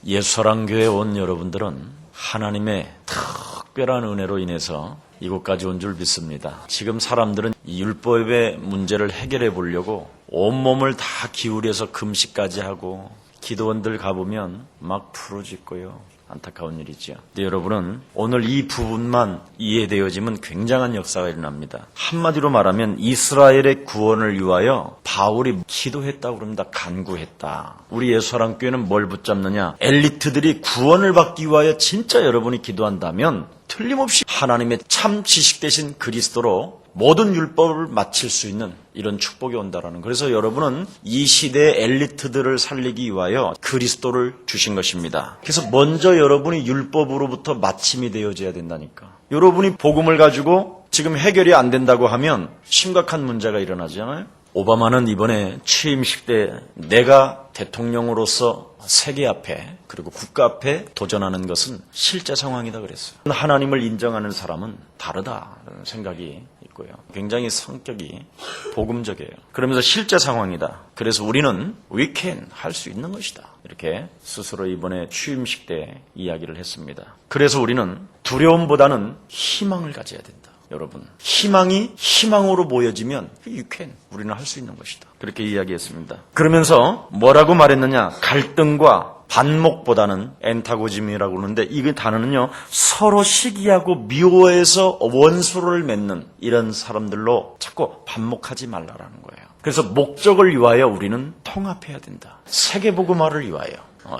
예수사랑교회에 온 여러분들은 하나님의 특별한 은혜로 인해서 이곳까지 온 줄 믿습니다. 지금 사람들은 이 율법의 문제를 해결해 보려고 온몸을 다 기울여서 금식까지 하고 기도원들 가보면 막 부르짖고요. 안타까운 일이죠. 근데 여러분은 오늘 이 부분만 이해되어지면 굉장한 역사가 일어납니다. 한마디로 말하면 이스라엘의 구원을 위하여 바울이 기도했다고 그럽니다. 간구했다. 우리 예수사랑교회는 뭘 붙잡느냐? 엘리트들이 구원을 받기 위하여 진짜 여러분이 기도한다면 틀림없이 하나님의 참 지식 되신 그리스도로 모든 율법을 마칠 수 있는 이런 축복이 온다라는. 그래서 여러분은 이 시대의 엘리트들을 살리기 위하여 그리스도를 주신 것입니다. 그래서 먼저 여러분이 율법으로부터 마침이 되어져야 된다니까. 여러분이 복음을 가지고 지금 해결이 안 된다고 하면 심각한 문제가 일어나잖아요. 오바마는 이번에 취임식 때 내가 대통령으로서 세계 앞에 그리고 국가 앞에 도전하는 것은 실제 상황이다 그랬어요. 하나님을 인정하는 사람은 다르다는 생각이 있고요. 굉장히 성격이 복음적이에요. 그러면서 실제 상황이다. 그래서 우리는 we can 할 수 있는 것이다. 이렇게 스스로 이번에 취임식 때 이야기를 했습니다. 그래서 우리는 두려움보다는 희망을 가져야 된다. 여러분, 희망이 희망으로 모여지면 you can, 우리는 할 수 있는 것이다. 그렇게 이야기했습니다. 그러면서 뭐라고 말했느냐? 갈등과 반목보다는 엔타고즘이라고 그러는데 이 단어는요, 서로 시기하고 미워해서 원수를 맺는 이런 사람들로 자꾸 반목하지 말라라는 거예요. 그래서 목적을 위하여 우리는 통합해야 된다. 세계복음화를 위하여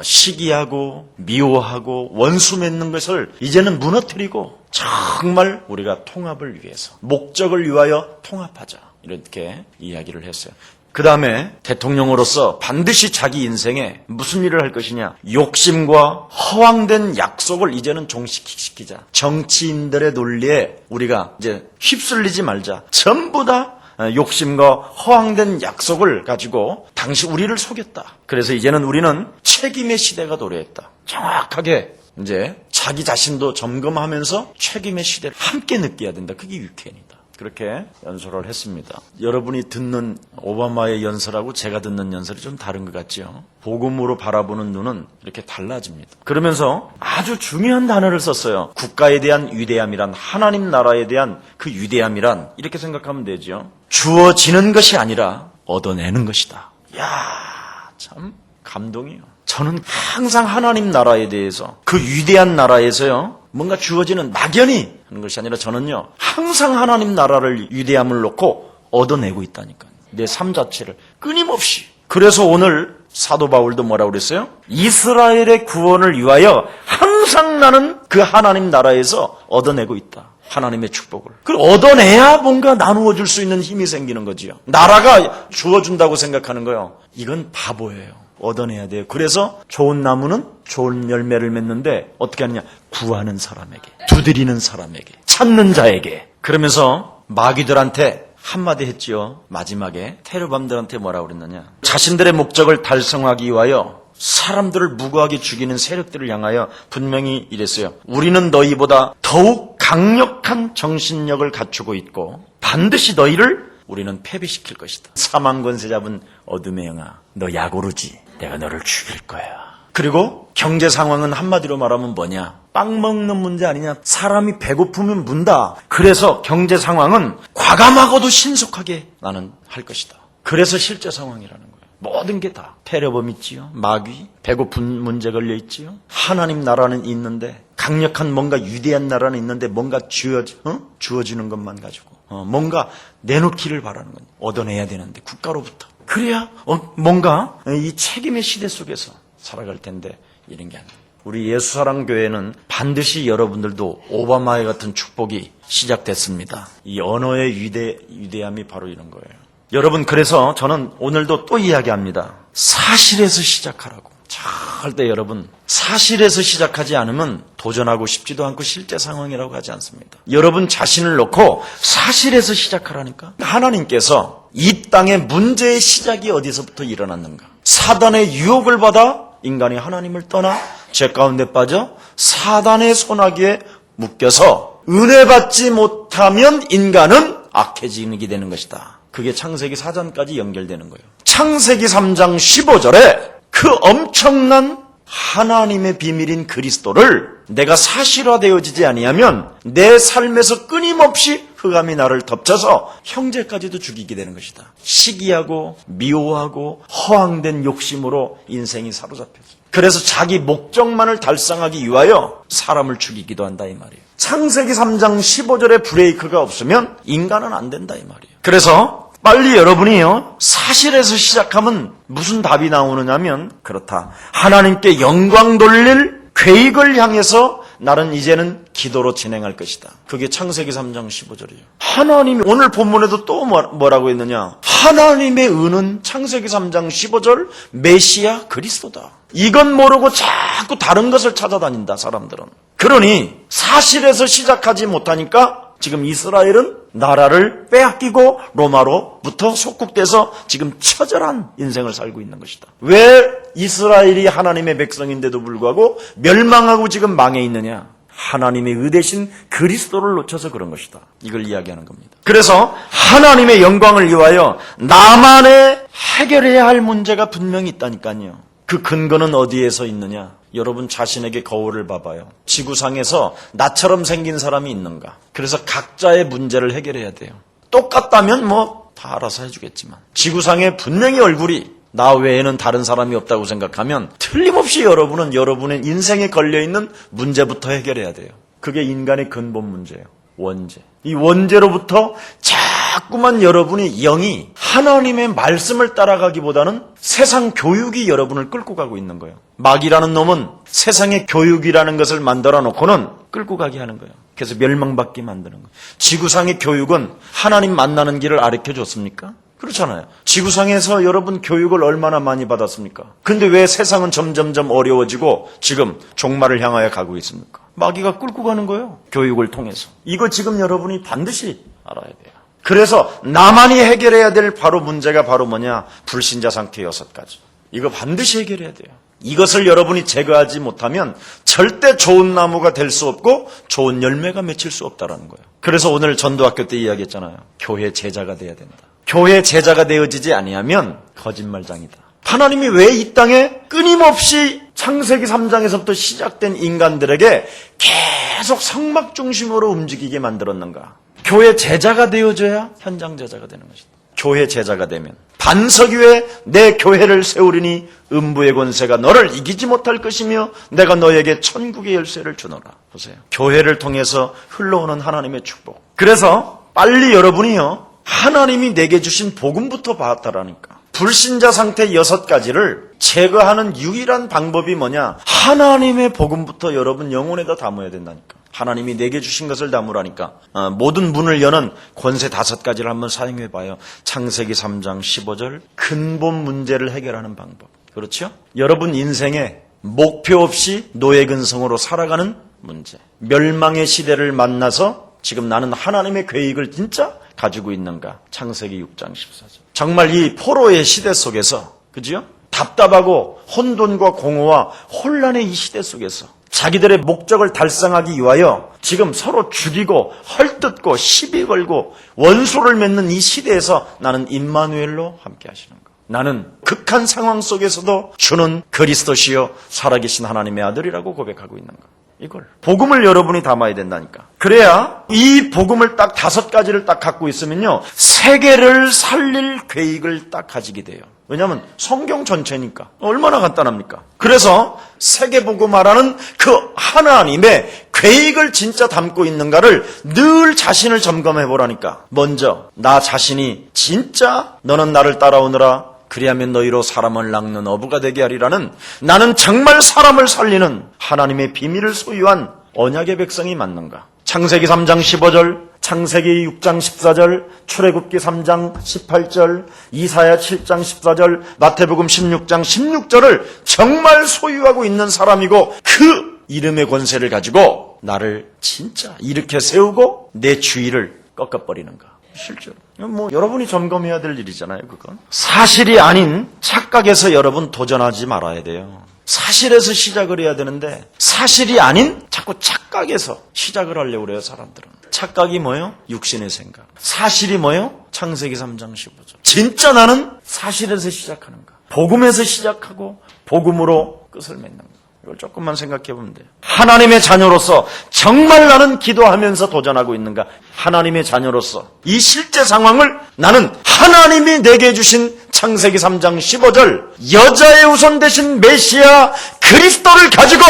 시기하고 미워하고 원수 맺는 것을 이제는 무너뜨리고 정말 우리가 통합을 위해서 목적을 위하여 통합하자. 이렇게 이야기를 했어요. 그 다음에 대통령으로서 반드시 자기 인생에 무슨 일을 할 것이냐. 욕심과 허황된 약속을 이제는 종식시키자. 정치인들의 논리에 우리가 이제 휩쓸리지 말자. 전부 다 욕심과 허황된 약속을 가지고 당시 우리를 속였다. 그래서 이제는 우리는 책임의 시대가 도래했다. 정확하게 이제 자기 자신도 점검하면서 책임의 시대를 함께 느껴야 된다. 그게 유캔이다. 그렇게 연설을 했습니다. 여러분이 듣는 오바마의 연설하고 제가 듣는 연설이 좀 다른 것 같죠? 복음으로 바라보는 눈은 이렇게 달라집니다. 그러면서 아주 중요한 단어를 썼어요. 국가에 대한 위대함이란, 하나님 나라에 대한 그 위대함이란 이렇게 생각하면 되죠. 주어지는 것이 아니라 얻어내는 것이다. 이야, 참 감동이에요. 저는 항상 하나님 나라에 대해서, 그 위대한 나라에서요, 뭔가 주어지는 막연히 하는 것이 아니라 저는요, 항상 하나님 나라를 위대함을 놓고 얻어내고 있다니까요. 내 삶 자체를 끊임없이. 그래서 오늘 사도 바울도 뭐라고 그랬어요? 이스라엘의 구원을 위하여 항상 나는 그 하나님 나라에서 얻어내고 있다. 하나님의 축복을. 그걸 얻어내야 뭔가 나누어 줄 수 있는 힘이 생기는 거지요. 나라가 주어준다고 생각하는 거예요. 이건 바보예요. 얻어내야 돼요. 그래서 좋은 나무는 좋은 열매를 맺는데 어떻게 하느냐? 구하는 사람에게, 두드리는 사람에게, 찾는 자에게. 그러면서 마귀들한테 한마디 했지요. 마지막에 테르밤들한테 뭐라고 그랬느냐? 자신들의 목적을 달성하기 위하여 사람들을 무고하게 죽이는 세력들을 향하여 분명히 이랬어요. 우리는 너희보다 더욱 강력한 정신력을 갖추고 있고 반드시 너희를 우리는 패배시킬 것이다. 사망 권세 잡은 어둠의 영아, 너 약오르지? 내가 너를 죽일 거야. 그리고 경제 상황은 한마디로 말하면 뭐냐? 빵 먹는 문제 아니냐? 사람이 배고프면 문다. 그래서 경제 상황은 과감하고도 신속하게 나는 할 것이다. 그래서 실제 상황이라는 거예요. 모든 게 다 테러범 있지요. 마귀, 배고픈 문제 걸려 있지요. 하나님 나라는 있는데, 강력한 뭔가 위대한 나라는 있는데 뭔가 주어지는 것만 가지고 뭔가 내놓기를 바라는 거예요. 얻어내야 되는데 국가로부터. 그래야 뭔가 이 책임의 시대 속에서 살아갈 텐데 이런 게 아니에요. 우리 예수사랑교회는 반드시 여러분들도 오바마의 같은 축복이 시작됐습니다. 이 언어의 위대함이 바로 이런 거예요. 여러분, 그래서 저는 오늘도 또 이야기합니다. 사실에서 시작하라고. 절대 여러분, 사실에서 시작하지 않으면 도전하고 싶지도 않고 실제 상황이라고 하지 않습니다. 여러분 자신을 놓고 사실에서 시작하라니까. 하나님께서 이 땅의 문제의 시작이 어디서부터 일어났는가? 사단의 유혹을 받아 인간이 하나님을 떠나 죄 가운데 빠져 사단의 소나기에 묶여서 은혜 받지 못하면 인간은 악해지게 되는 것이다. 그게 창세기 4장까지 연결되는 거예요. 창세기 3장 15절에 그 엄청난 하나님의 비밀인 그리스도를 내가 사실화되어지지 아니하면 내 삶에서 끊임없이 흑암이 나를 덮쳐서 형제까지도 죽이게 되는 것이다. 시기하고 미워하고 허황된 욕심으로 인생이 사로잡혀서 그래서 자기 목적만을 달성하기 위하여 사람을 죽이기도 한다 이 말이에요. 창세기 3장 15절에 브레이크가 없으면 인간은 안 된다 이 말이에요. 그래서 빨리 여러분이요, 사실에서 시작하면 무슨 답이 나오느냐면 그렇다. 하나님께 영광 돌릴 계획을 향해서 나는 이제는 기도로 진행할 것이다. 그게 창세기 3장 15절이에요. 하나님이 오늘 본문에도 또 뭐라고 했느냐. 하나님의 은은 창세기 3장 15절 메시아 그리스도다. 이건 모르고 자꾸 다른 것을 찾아다닌다 사람들은. 그러니 사실에서 시작하지 못하니까 지금 이스라엘은 나라를 빼앗기고 로마로부터 속국돼서 지금 처절한 인생을 살고 있는 것이다. 왜 이스라엘이 하나님의 백성인데도 불구하고 멸망하고 지금 망해 있느냐? 하나님의 의대신 그리스도를 놓쳐서 그런 것이다. 이걸 이야기하는 겁니다. 그래서 하나님의 영광을 위하여 나만의 해결해야 할 문제가 분명히 있다니까요. 그 근거는 어디에서 있느냐? 여러분 자신에게 거울을 봐봐요. 지구상에서 나처럼 생긴 사람이 있는가? 그래서 각자의 문제를 해결해야 돼요. 똑같다면 뭐 다 알아서 해주겠지만 지구상에 분명히 얼굴이 나 외에는 다른 사람이 없다고 생각하면 틀림없이 여러분은 여러분의 인생에 걸려있는 문제부터 해결해야 돼요. 그게 인간의 근본 문제예요. 원죄. 이 원죄로부터 자꾸만 여러분의 영이 하나님의 말씀을 따라가기보다는 세상 교육이 여러분을 끌고 가고 있는 거예요. 마귀라는 놈은 세상의 교육이라는 것을 만들어 놓고는 끌고 가게 하는 거예요. 그래서 멸망받게 만드는 거예요. 지구상의 교육은 하나님 만나는 길을 가르쳐 줬습니까? 그렇잖아요. 지구상에서 여러분 교육을 얼마나 많이 받았습니까? 근데 왜 세상은 점점점 어려워지고 지금 종말을 향하여 가고 있습니까? 마귀가 끌고 가는 거예요. 교육을 통해서. 이거 지금 여러분이 반드시 알아야 돼요. 그래서 나만이 해결해야 될 바로 문제가 바로 뭐냐? 불신자 상태 6가지. 이거 반드시 해결해야 돼요. 이것을 여러분이 제거하지 못하면 절대 좋은 나무가 될 수 없고 좋은 열매가 맺힐 수 없다는 거예요. 그래서 오늘 전도학교 때 이야기했잖아요. 교회 제자가 돼야 된다. 교회 제자가 되어지지 아니하면 거짓말장이다. 하나님이 왜 이 땅에 끊임없이 창세기 3장에서부터 시작된 인간들에게 계속 성막 중심으로 움직이게 만들었는가? 교회 제자가 되어져야 현장 제자가 되는 것이다. 교회 제자가 되면 반석 위에 내 교회를 세우리니 음부의 권세가 너를 이기지 못할 것이며 내가 너에게 천국의 열쇠를 주노라. 보세요. 교회를 통해서 흘러오는 하나님의 축복. 그래서 빨리 여러분이요, 하나님이 내게 주신 복음부터 봤다라니까. 불신자 상태 6가지를 제거하는 유일한 방법이 뭐냐? 하나님의 복음부터 여러분 영혼에다 담아야 된다니까. 하나님이 내게 주신 것을 담으라니까. 모든 문을 여는 권세 5가지를 한번 사용해봐요. 창세기 3장 15절 근본 문제를 해결하는 방법. 그렇죠? 여러분 인생에 목표 없이 노예근성으로 살아가는 문제. 멸망의 시대를 만나서 지금 나는 하나님의 계획을 진짜 가지고 있는가? 창세기 6장 14절. 정말 이 포로의 시대 속에서, 그죠? 답답하고 혼돈과 공허와 혼란의 이 시대 속에서 자기들의 목적을 달성하기 위하여 지금 서로 죽이고 헐뜯고 시비 걸고 원수를 맺는 이 시대에서 나는 임마누엘로 함께 하시는 것. 나는 극한 상황 속에서도 주는 그리스도시요 살아계신 하나님의 아들이라고 고백하고 있는 것. 이걸 복음을 여러분이 담아야 된다니까. 그래야 이 복음을 딱 5가지를 딱 갖고 있으면요, 세계를 살릴 계획을 딱 가지게 돼요. 왜냐하면 성경 전체니까. 얼마나 간단합니까? 그래서 세계복음화라는 그 하나님의 계획을 진짜 담고 있는가를 늘 자신을 점검해 보라니까. 먼저 나 자신이 진짜 너는 나를 따라오느라 그리하면 너희로 사람을 낚는 어부가 되게 하리라는, 나는 정말 사람을 살리는 하나님의 비밀을 소유한 언약의 백성이 맞는가? 창세기 3장 15절, 창세기 6장 14절, 출애굽기 3장 18절, 이사야 7장 14절, 마태복음 16장 16절을 정말 소유하고 있는 사람이고 그 이름의 권세를 가지고 나를 진짜 이렇게 세우고 내 주의를 꺾어버리는가? 실제로. 뭐 여러분이 점검해야 될 일이잖아요, 그건. 사실이 아닌 착각에서 여러분 도전하지 말아야 돼요. 사실에서 시작을 해야 되는데 사실이 아닌 자꾸 착각에서 시작을 하려고 그래요, 사람들은. 착각이 뭐예요? 육신의 생각. 사실이 뭐예요? 창세기 3장 15절. 진짜 나는 사실에서 시작하는가? 복음에서 시작하고 복음으로 끝을 맺는 거. 이걸 조금만 생각해 보면 돼요. 하나님의 자녀로서 정말 나는 기도하면서 도전하고 있는가? 하나님의 자녀로서 이 실제 상황을 나는 하나님이 내게 주신 창세기 3장 15절 여자의 후손 대신 메시아 그리스도를 가지고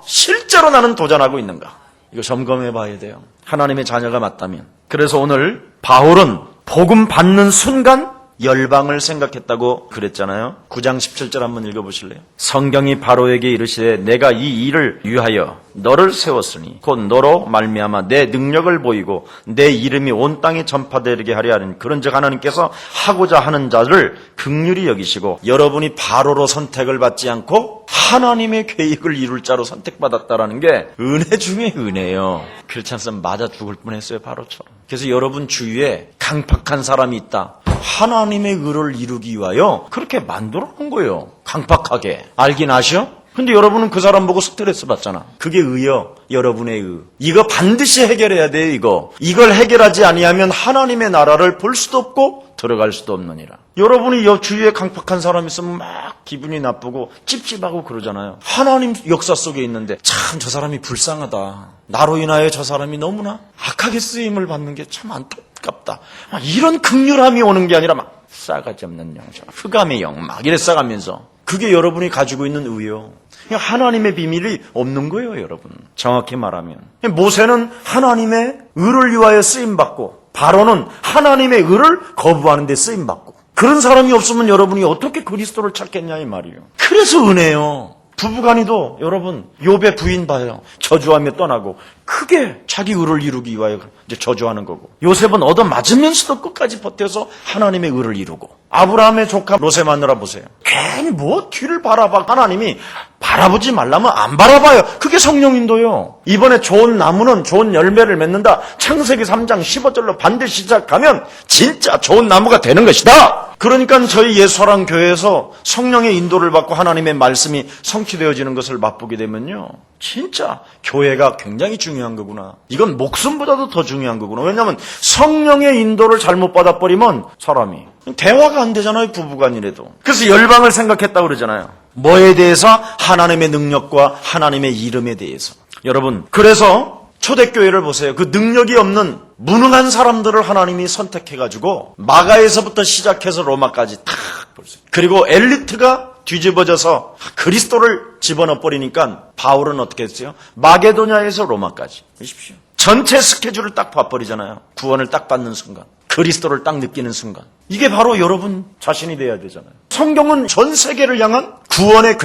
실제로 나는 도전하고 있는가? 이거 점검해 봐야 돼요. 하나님의 자녀가 맞다면. 그래서 오늘 바울은 복음 받는 순간 열방을 생각했다고 그랬잖아요. 9장 17절 한번 읽어보실래요? 성경이 바로에게 이르시되 내가 이 일을 위하여 너를 세웠으니 곧 너로 말미암아 내 능력을 보이고 내 이름이 온 땅에 전파되게 하려 하는 그런즉 하나님께서 하고자 하는 자를 긍휼히 여기시고 여러분이 바로로 선택을 받지 않고 하나님의 계획을 이룰 자로 선택받았다라는 게 은혜 중에 은혜예요. 그렇지 않으면 맞아 죽을 뻔했어요. 바로처럼. 그래서 여러분 주위에 강팍한 사람이 있다. 하나님의 의를 이루기 위하여 그렇게 만들어 놓은 거예요. 강팍하게. 알긴 아셔? 근데 여러분은 그 사람 보고 스트레스 받잖아. 그게 의요. 여러분의 의. 이거 반드시 해결해야 돼요. 이걸 해결하지 아니하면 하나님의 나라를 볼 수도 없고 들어갈 수도 없느니라. 여러분이 주위에 강팍한 사람 있으면 막 기분이 나쁘고 찝찝하고 그러잖아요. 하나님 역사 속에 있는데 참 저 사람이 불쌍하다. 나로 인하여 저 사람이 너무나 악하게 쓰임을 받는 게 참 안타깝다. 이런 긍휼함이 오는 게 아니라 막 싸가지 없는 영, 흑암의 영 막 이래 싸가면서 그게 여러분이 가지고 있는 의요. 하나님의 비밀이 없는 거예요, 여러분. 정확히 말하면. 모세는 하나님의 의를 위하여 쓰임받고 바로는 하나님의 의를 거부하는 데 쓰임받고 그런 사람이 없으면 여러분이 어떻게 그리스도를 찾겠냐 이 말이에요. 그래서 은혜요. 부부간에도 여러분 욥의 부인 봐요. 저주하며 떠나고 크게 자기 의를 이루기 위하여 이제 저주하는 거고 요셉은 얻어맞으면서도 끝까지 버텨서 하나님의 의를 이루고 아브라함의 조카 롯의 마누라 보세요. 괜히 뭐 뒤를 바라봐. 하나님이 바라보지 말라면 안 바라봐요. 그게 성령 인도요. 이번에 좋은 나무는 좋은 열매를 맺는다. 창세기 3장 15절로 반드시 시작하면 진짜 좋은 나무가 되는 것이다. 그러니까 저희 예수사랑 교회에서 성령의 인도를 받고 하나님의 말씀이 성취되어지는 것을 맛보게 되면요. 진짜 교회가 굉장히 중요한 거구나. 이건 목숨보다도 더 중요한 거구나. 왜냐하면 성령의 인도를 잘못 받아버리면 사람이 대화가 안 되잖아요. 부부간이라도. 그래서 열방을 생각했다고 그러잖아요. 뭐에 대해서? 하나님의 능력과 하나님의 이름에 대해서. 여러분, 그래서 초대교회를 보세요. 그 능력이 없는 무능한 사람들을 하나님이 선택해가지고 마가에서부터 시작해서 로마까지 탁 볼 수 있어요. 그리고 엘리트가 뒤집어져서 그리스도를 집어넣어버리니까 바울은 어떻게 했어요? 마게도냐에서 로마까지. 보십시오. 전체 스케줄을 딱 봐버리잖아요. 구원을 딱 받는 순간. 그리스도를 딱 느끼는 순간. 이게 바로 여러분 자신이 돼야 되잖아요. 성경은 전 세계를 향한 구원의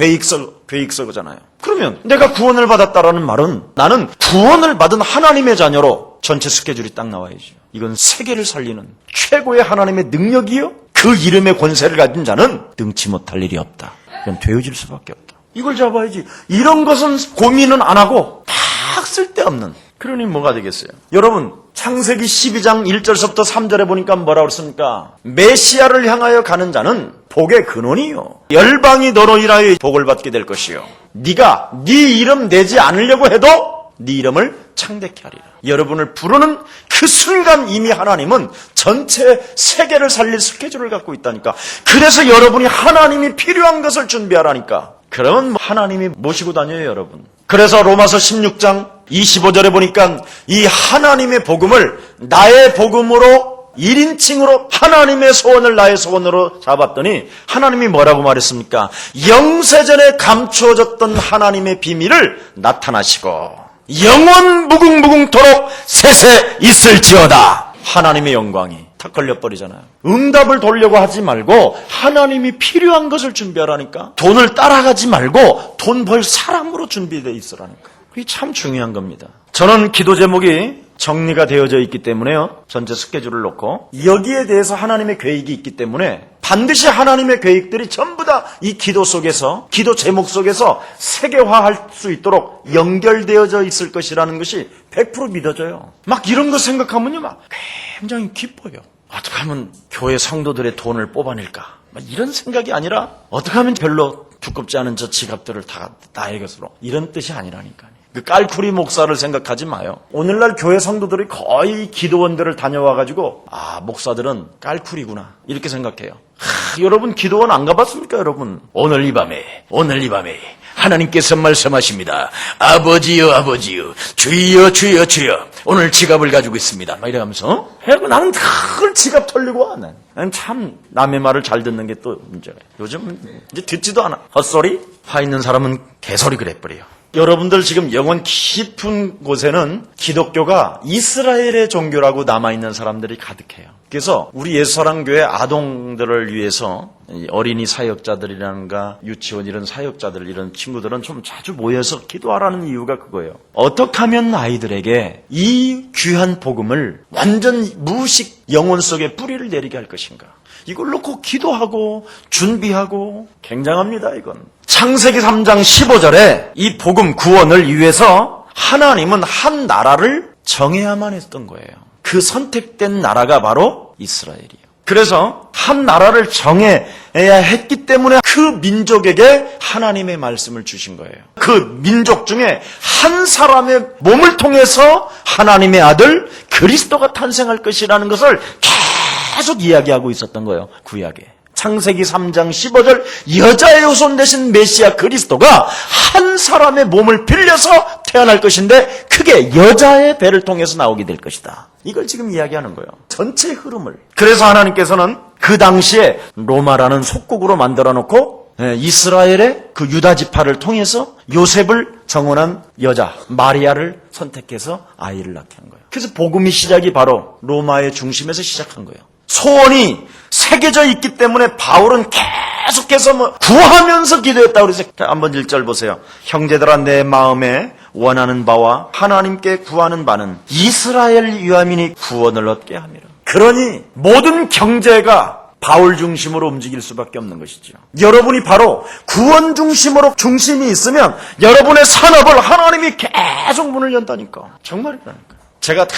계획서잖아요. 그러면 내가 구원을 받았다라는 말은 나는 구원을 받은 하나님의 자녀로 전체 스케줄이 딱 나와야죠. 이건 세계를 살리는 최고의 하나님의 능력이요. 그 이름의 권세를 가진 자는 능치 못할 일이 없다. 이건 되어질 수밖에 없다. 이걸 잡아야지. 이런 것은 고민은 안 하고 딱 쓸데없는. 그러니 뭐가 되겠어요? 여러분 창세기 12장 1절서부터 3절에 보니까 뭐라고 그랬습니까? 메시아를 향하여 가는 자는 복의 근원이요. 열방이 너로 인하여 복을 받게 될 것이요. 네가 네 이름 내지 않으려고 해도 네 이름을 창대케 하리라. 여러분을 부르는 그 순간 이미 하나님은 전체 세계를 살릴 스케줄을 갖고 있다니까. 그래서 여러분이 하나님이 필요한 것을 준비하라니까. 그러면 하나님이 모시고 다녀요, 여러분. 그래서 로마서 16장 25절에 보니까 이 하나님의 복음을 나의 복음으로 1인칭으로 하나님의 소원을 나의 소원으로 잡았더니 하나님이 뭐라고 말했습니까? 영세전에 감추어졌던 하나님의 비밀을 나타나시고 영원 무궁무궁토록 세세 있을지어다. 하나님의 영광이 탁 걸려버리잖아요. 응답을 돌려고 하지 말고 하나님이 필요한 것을 준비하라니까. 돈을 따라가지 말고 돈 벌 사람으로 준비되어 있으라니까. 그게 참 중요한 겁니다. 저는 기도 제목이 정리가 되어져 있기 때문에요. 전체 스케줄을 놓고 여기에 대해서 하나님의 계획이 있기 때문에 반드시 하나님의 계획들이 전부 다 이 기도 속에서 기도 제목 속에서 세계화할 수 있도록 연결되어져 있을 것이라는 것이 100% 믿어져요. 막 이런 거 생각하면요 막 굉장히 기뻐요. 어떻게 하면 교회 성도들의 돈을 뽑아낼까? 막 이런 생각이 아니라 어떻게 하면 별로 두껍지 않은 저 지갑들을 다 나의 것으로, 이런 뜻이 아니라니까요. 그 깔쿠리 목사를 생각하지 마요. 오늘날 교회 성도들이 거의 기도원들을 다녀와가지고 목사들은 깔쿠리구나 이렇게 생각해요. 여러분 기도원 안 가봤습니까? 여러분 오늘 이 밤에 오늘 이 밤에 하나님께서 말씀하십니다. 아버지여 아버지여 주여 주여 주여 오늘 지갑을 가지고 있습니다. 막 이래가면서 해고 나는 그걸 지갑 털리고 와. 나는 참 남의 말을 잘 듣는 게 또 문제예요. 요즘 이제 듣지도 않아. 헛소리? 화 있는 사람은 개소리 그래버려요. 여러분들 지금 영혼 깊은 곳에는 기독교가 이스라엘의 종교라고 남아있는 사람들이 가득해요. 그래서 우리 예수사랑교회 아동들을 위해서 어린이 사역자들이라든가 유치원 이런 사역자들 이런 친구들은 좀 자주 모여서 기도하라는 이유가 그거예요. 어떻게 하면 아이들에게 이 귀한 복음을 완전 무식 영혼 속에 뿌리를 내리게 할 것인가. 이걸 놓고 기도하고 준비하고 굉장합니다. 이건 창세기 3장 15절에 이 복음 구원을 위해서 하나님은 한 나라를 정해야만 했던 거예요. 그 선택된 나라가 바로 이스라엘이에요. 그래서 한 나라를 정해야 했기 때문에 그 민족에게 하나님의 말씀을 주신 거예요. 그 민족 중에 한 사람의 몸을 통해서 하나님의 아들 그리스도가 탄생할 것이라는 것을 계속 이야기하고 있었던 거예요. 구약에. 창세기 3장 15절 여자의 후손 되신 메시아 그리스도가 한 사람의 몸을 빌려서 태어날 것인데 그게 여자의 배를 통해서 나오게 될 것이다. 이걸 지금 이야기하는 거예요. 전체 흐름을. 그래서 하나님께서는 그 당시에 로마라는 속국으로 만들어 놓고 이스라엘의 그 유다 지파를 통해서 요셉을 정원한 여자 마리아를 선택해서 아이를 낳게 한 거예요. 그래서 복음의 시작이 바로 로마의 중심에서 시작한 거예요. 소원이 새겨져 있기 때문에 바울은 계속해서 구하면서 기도했다고 그래서 한번 1절 보세요. 형제들아 내 마음에 원하는 바와 하나님께 구하는 바는 이스라엘 유아민이 구원을 얻게 함이라. 그러니 모든 경제가 바울 중심으로 움직일 수밖에 없는 것이죠. 여러분이 바로 구원 중심으로 중심이 있으면 여러분의 산업을 하나님이 계속 문을 연다니까. 정말이라니까. 제가 다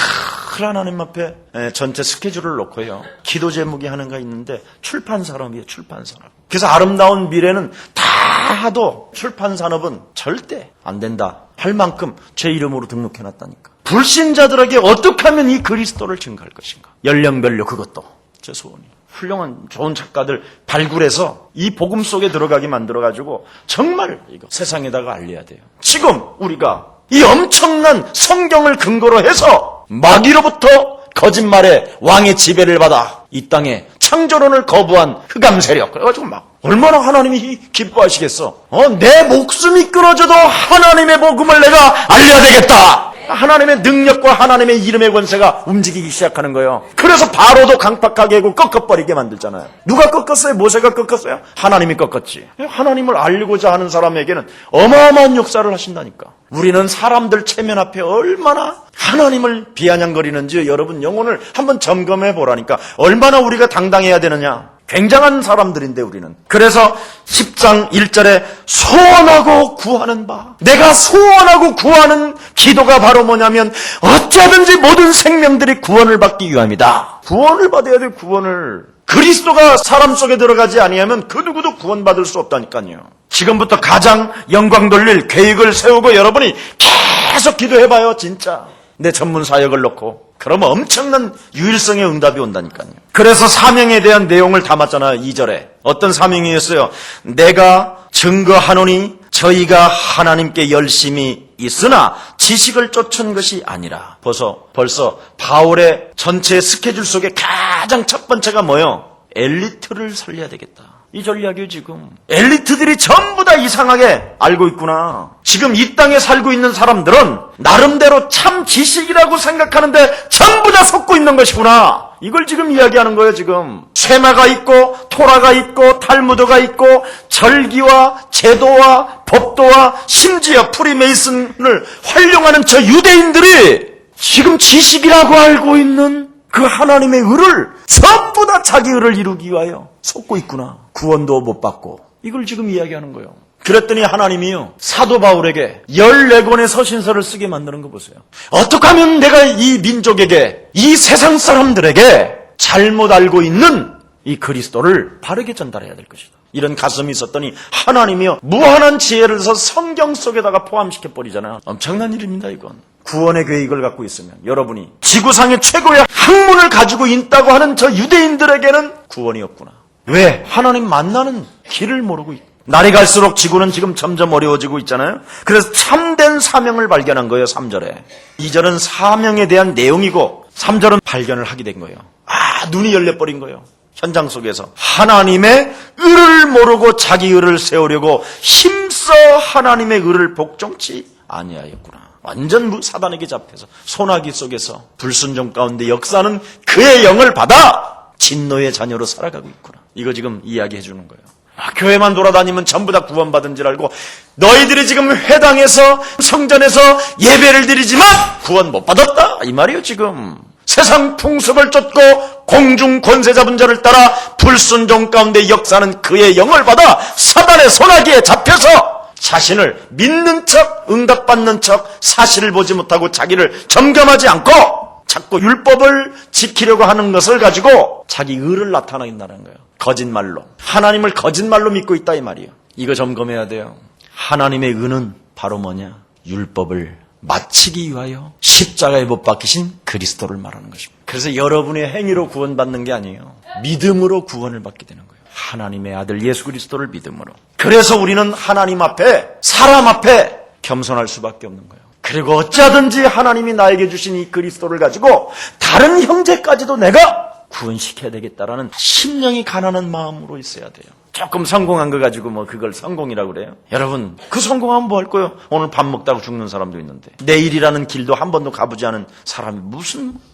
하나님 앞에 전체 스케줄을 놓고요. 기도 제목이 하나가 있는데 출판산업이에요. 출판산업. 그래서 아름다운 미래는 다 하도 출판산업은 절대 안 된다 할 만큼 제 이름으로 등록해놨다니까. 불신자들에게 어떻게 하면 이 그리스도를 증거할 것인가. 연령별로 그것도 제 소원이. 훌륭한 좋은 작가들 발굴해서 이 복음 속에 들어가게 만들어가지고 정말 이거 세상에다가 알려야 돼요. 지금 우리가 이 엄청난 성경을 근거로 해서 마귀로부터 거짓말의 왕의 지배를 받아 이 땅에 창조론을 거부한 흑암 세력. 그래가지고 막 얼마나 하나님이 기뻐하시겠어. 내 목숨이 끊어져도 하나님의 복음을 내가 알려야 되겠다. 하나님의 능력과 하나님의 이름의 권세가 움직이기 시작하는 거예요. 그래서 바로도 강팍하게 하고 꺾어버리게 만들잖아요. 누가 꺾었어요? 모세가 꺾었어요? 하나님이 꺾었지. 하나님을 알고자 하는 사람에게는 어마어마한 역사를 하신다니까. 우리는 사람들 체면 앞에 얼마나 하나님을 비아냥거리는지 여러분 영혼을 한번 점검해 보라니까. 얼마나 우리가 당당해야 되느냐. 굉장한 사람들인데 우리는. 그래서 10장 1절에 소원하고 구하는 바. 내가 소원하고 구하는 기도가 바로 뭐냐면 어쩌든지 모든 생명들이 구원을 받기 위함이다. 구원을 받아야 돼. 구원을. 그리스도가 사람 속에 들어가지 아니하면 그 누구도 구원받을 수 없다니까요. 지금부터 가장 영광 돌릴 계획을 세우고 여러분이 계속 기도해봐요. 진짜. 내 전문 사역을 놓고. 그러면 엄청난 유일성의 응답이 온다니까요. 그래서 사명에 대한 내용을 담았잖아요. 2절에. 어떤 사명이었어요? 내가 증거하노니 저희가 하나님께 열심히 있으나 지식을 쫓은 것이 아니라. 벌써 바울의 전체 스케줄 속에 가장 첫 번째가 뭐예요? 엘리트를 살려야 되겠다. 이 전략이에요. 지금 엘리트들이 전부 다 이상하게 알고 있구나. 지금 이 땅에 살고 있는 사람들은 나름대로 참 지식이라고 생각하는데 전부 다 속고 있는 것이구나. 이걸 지금 이야기하는 거예요. 지금 쇠마가 있고 토라가 있고 탈무드가 있고 절기와 제도와 법도와 심지어 프리메이슨을 활용하는 저 유대인들이 지금 지식이라고 알고 있는 그 하나님의 의를 전부 다 자기 의를 이루기 위하여 속고 있구나. 구원도 못 받고. 이걸 지금 이야기하는 거예요. 그랬더니 하나님이요 사도 바울에게 14권의 서신서를 쓰게 만드는 거 보세요. 어떻게 하면 내가 이 민족에게, 이 세상 사람들에게 잘못 알고 있는 이 그리스도를 바르게 전달해야 될 것이다. 이런 가슴이 있었더니 하나님이요 무한한 지혜를 서 성경 속에다가 포함시켜버리잖아요. 엄청난 일입니다. 이건 구원의 계획을 갖고 있으면 여러분이 지구상의 최고의 학문을 가지고 있다고 하는 저 유대인들에게는 구원이 없구나. 왜? 하나님 만나는 길을 모르고 있다. 날이 갈수록 지구는 지금 점점 어려워지고 있잖아요. 그래서 참된 사명을 발견한 거예요. 3절에. 2절은 사명에 대한 내용이고 3절은 발견을 하게 된 거예요. 눈이 열려버린 거예요. 현장 속에서 하나님의 의를 모르고 자기 의를 세우려고 힘써 하나님의 의를 복종치 아니하였구나. 완전 사단에게 잡혀서 소나기 속에서 불순종 가운데 역사는 그의 영을 받아 진노의 자녀로 살아가고 있구나. 이거 지금 이야기해 주는 거예요. 교회만 돌아다니면 전부 다 구원받은 줄 알고 너희들이 지금 회당에서 성전에서 예배를 드리지만 구원 못 받았다 이 말이에요. 지금 세상 풍습을 쫓고 공중 권세 잡은 자를 따라 불순종 가운데 역사는 그의 영을 받아 사단의 소나기에 잡혀서 자신을 믿는 척 응답받는 척 사실을 보지 못하고 자기를 점검하지 않고 자꾸 율법을 지키려고 하는 것을 가지고 자기 의를 나타낸다는 거예요. 거짓말로. 하나님을 거짓말로 믿고 있다 이 말이에요. 이거 점검해야 돼요. 하나님의 의는 바로 뭐냐? 율법을 마치기 위하여 십자가에 못 박히신 그리스도를 말하는 것입니다. 그래서 여러분의 행위로 구원받는 게 아니에요. 믿음으로 구원을 받게 되는 거예요. 하나님의 아들 예수 그리스도를 믿음으로. 그래서 우리는 하나님 앞에 사람 앞에 겸손할 수밖에 없는 거예요. 그리고 어찌하든지 하나님이 나에게 주신 이 그리스도를 가지고 다른 형제까지도 내가 구원시켜야 되겠다라는 심령이 가난한 마음으로 있어야 돼요. 조금 성공한 거 가지고 뭐 그걸 성공이라고 그래요? 여러분 그 성공하면 뭐 할 거예요? 오늘 밥 먹다가 죽는 사람도 있는데 내일이라는 길도 한 번도 가보지 않은 사람이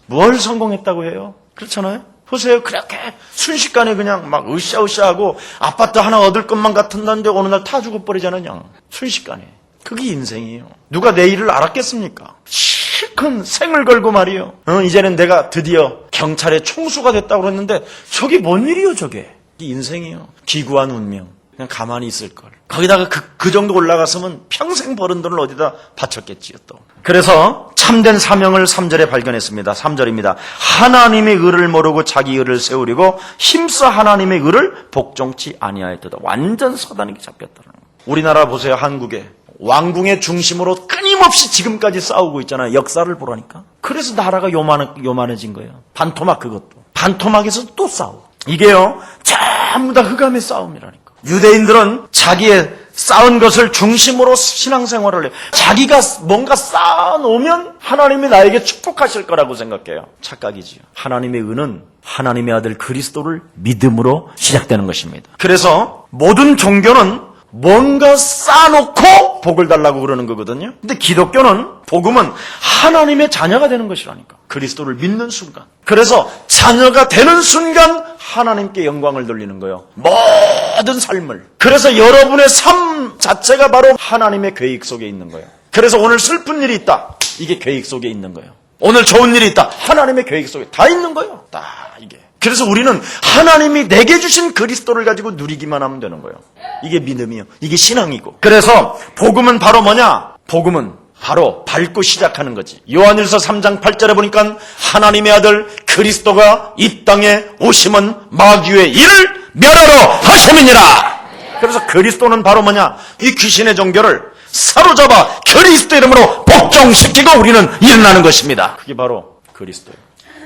뭘 성공했다고 해요? 그렇잖아요? 보세요. 그렇게 순식간에 그냥 막 으쌰으쌰하고 아파트 하나 얻을 것만 같은데 어느 날 다 죽어버리잖아요. 그냥 순식간에. 그게 인생이에요. 누가 내일을 알았겠습니까? 실컷 생을 걸고 말이에요. 이제는 내가 드디어 경찰의 총수가 됐다고 그랬는데 저게 뭔 일이요 저게. 이게 인생이에요. 기구한 운명. 그냥 가만히 있을 걸. 거기다가 그 정도 올라갔으면 평생 버는 돈을 어디다 바쳤겠지요 또. 그래서 참된 사명을 3절에 발견했습니다. 3절입니다. 하나님의 의를 모르고 자기 의를 세우려고 힘써 하나님의 의를 복종치 아니하였도다. 완전 사단에게 잡혔다는 거예요. 우리나라 보세요. 한국에. 왕궁의 중심으로 끊임없이 지금까지 싸우고 있잖아요. 역사를 보라니까. 그래서 나라가 요만해진 거예요. 반토막 그것도. 반토막에서 또 싸우고. 이게요. 전부 다 흑암의 싸움이라니까. 유대인들은 자기의 쌓은 것을 중심으로 신앙생활을 해요. 자기가 뭔가 쌓아놓으면 하나님이 나에게 축복하실 거라고 생각해요. 착각이지요. 하나님의 의는 하나님의 아들 그리스도를 믿음으로 시작되는 것입니다. 그래서 모든 종교는 뭔가 쌓아놓고 복을 달라고 그러는 거거든요. 근데 기독교는 복음은 하나님의 자녀가 되는 것이라니까. 그리스도를 믿는 순간. 그래서 자녀가 되는 순간 하나님께 영광을 돌리는 거예요. 모든 삶을. 그래서 여러분의 삶 자체가 바로 하나님의 계획 속에 있는 거예요. 그래서 오늘 슬픈 일이 있다. 이게 계획 속에 있는 거예요. 오늘 좋은 일이 있다. 하나님의 계획 속에 다 있는 거예요. 다 이게. 그래서 우리는 하나님이 내게 주신 그리스도를 가지고 누리기만 하면 되는 거예요. 이게 믿음이에요. 이게 신앙이고. 그래서 복음은 바로 뭐냐? 복음은 바로 밟고 시작하는 거지. 요한일서 3장 8절에 보니까 하나님의 아들 그리스도가 이 땅에 오심은 마귀의 일을 멸하러 하심이니라. 그래서 그리스도는 바로 뭐냐? 이 귀신의 종교를 사로잡아 그리스도 이름으로 복종시키고 우리는 일어나는 것입니다. 그게 바로 그리스도예요.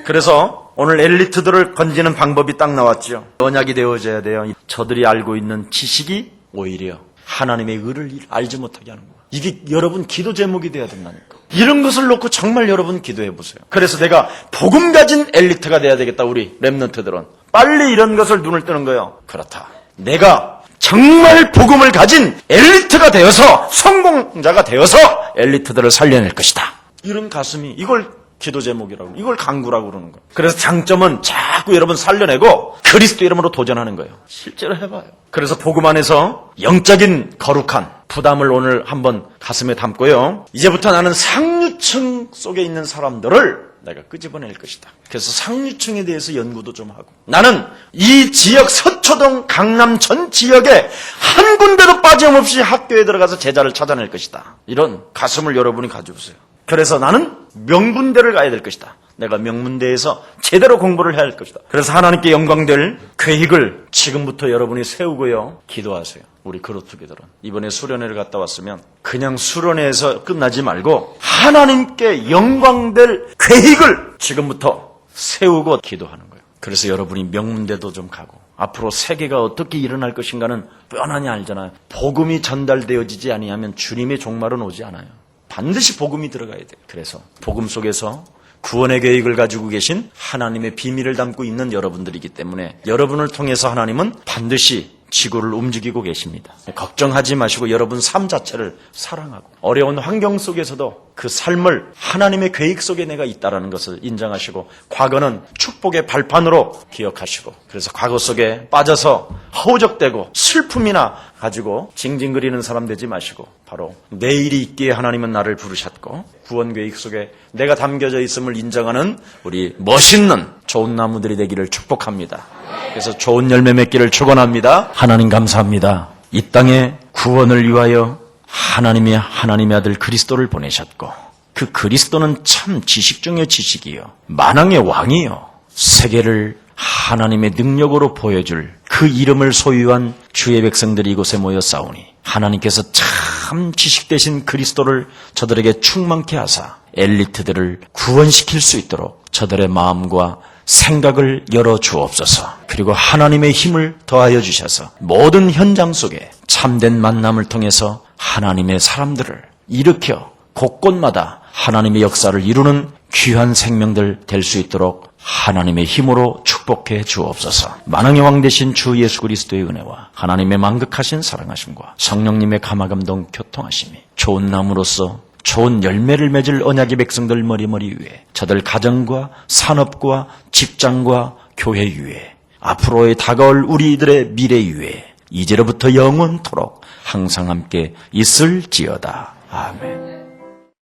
그래서 오늘 엘리트들을 건지는 방법이 딱 나왔죠. 언약이 되어져야 돼요. 저들이 알고 있는 지식이 오히려 하나님의 의를 알지 못하게 하는 거예요. 이게 여러분 기도 제목이 돼야 된다니까. 이런 것을 놓고 정말 여러분 기도해 보세요. 그래서 내가 복음 가진 엘리트가 돼야 되겠다. 우리 렘넌트들은 빨리 이런 것을 눈을 뜨는 거예요. 그렇다. 내가 정말 복음을 가진 엘리트가 되어서 성공자가 되어서 엘리트들을 살려낼 것이다. 이런 가슴이 이걸 기도 제목이라고, 이걸 강구라고 그러는 거예요. 그래서 장점은 자꾸 여러분 살려내고 그리스도 이름으로 도전하는 거예요. 실제로 해봐요. 그래서 복음 안에서 영적인 거룩한 부담을 오늘 한번 가슴에 담고요. 이제부터 나는 상류층 속에 있는 사람들을 내가 끄집어낼 것이다. 그래서 상류층에 대해서 연구도 좀 하고, 나는 이 지역 서초동 강남 전 지역에 한 군데도 빠짐없이 학교에 들어가서 제자를 찾아낼 것이다. 이런 가슴을 여러분이 가져보세요. 그래서 나는 명문대를 가야 될 것이다. 내가 명문대에서 제대로 공부를 해야 할 것이다. 그래서 하나님께 영광될 계획을 지금부터 여러분이 세우고요. 기도하세요. 우리 그로투기들은 이번에 수련회를 갔다 왔으면 그냥 수련회에서 끝나지 말고 하나님께 영광될 계획을 지금부터 세우고 기도하는 거예요. 그래서 여러분이 명문대도 좀 가고 앞으로 세계가 어떻게 일어날 것인가는 뻔하니 알잖아요. 복음이 전달되어지지 아니하면 주님의 종말은 오지 않아요. 반드시 복음이 들어가야 돼요. 그래서 복음 속에서 구원의 계획을 가지고 계신 하나님의 비밀을 담고 있는 여러분들이기 때문에 여러분을 통해서 하나님은 반드시 지구를 움직이고 계십니다. 걱정하지 마시고 여러분 삶 자체를 사랑하고 어려운 환경 속에서도 그 삶을 하나님의 계획 속에 내가 있다는 것을 인정하시고 과거는 축복의 발판으로 기억하시고 그래서 과거 속에 빠져서 허우적대고 슬픔이나 가지고 징징거리는 사람 되지 마시고 바로 내일이 있기에 하나님은 나를 부르셨고 구원 계획 속에 내가 담겨져 있음을 인정하는 우리 멋있는 좋은 나무들이 되기를 축복합니다. 그래서 좋은 열매 맺기를 축원합니다. 하나님 감사합니다. 이 땅에 구원을 위하여 하나님의 아들 그리스도를 보내셨고 그 그리스도는 참 지식 중의 지식이요 만왕의 왕이요 세계를 하나님의 능력으로 보여줄 그 이름을 소유한 주의 백성들이 이곳에 모여 싸우니 하나님께서 참 지식 되신 그리스도를 저들에게 충만케 하사 엘리트들을 구원시킬 수 있도록 저들의 마음과 생각을 열어 주옵소서. 그리고 하나님의 힘을 더하여 주셔서 모든 현장 속에 참된 만남을 통해서 하나님의 사람들을 일으켜 곳곳마다 하나님의 역사를 이루는 귀한 생명들 될 수 있도록 하나님의 힘으로 축복해 주옵소서. 만왕의 왕 되신 주 예수 그리스도의 은혜와 하나님의 만극하신 사랑하심과 성령님의 감화감동 교통하심이 좋은 나무로서 좋은 열매를 맺을 언약의 백성들 머리머리 위에 저들 가정과 산업과 직장과 교회 위에 앞으로의 다가올 우리들의 미래 위에 이제로부터 영원토록 항상 함께 있을지어다. 아멘.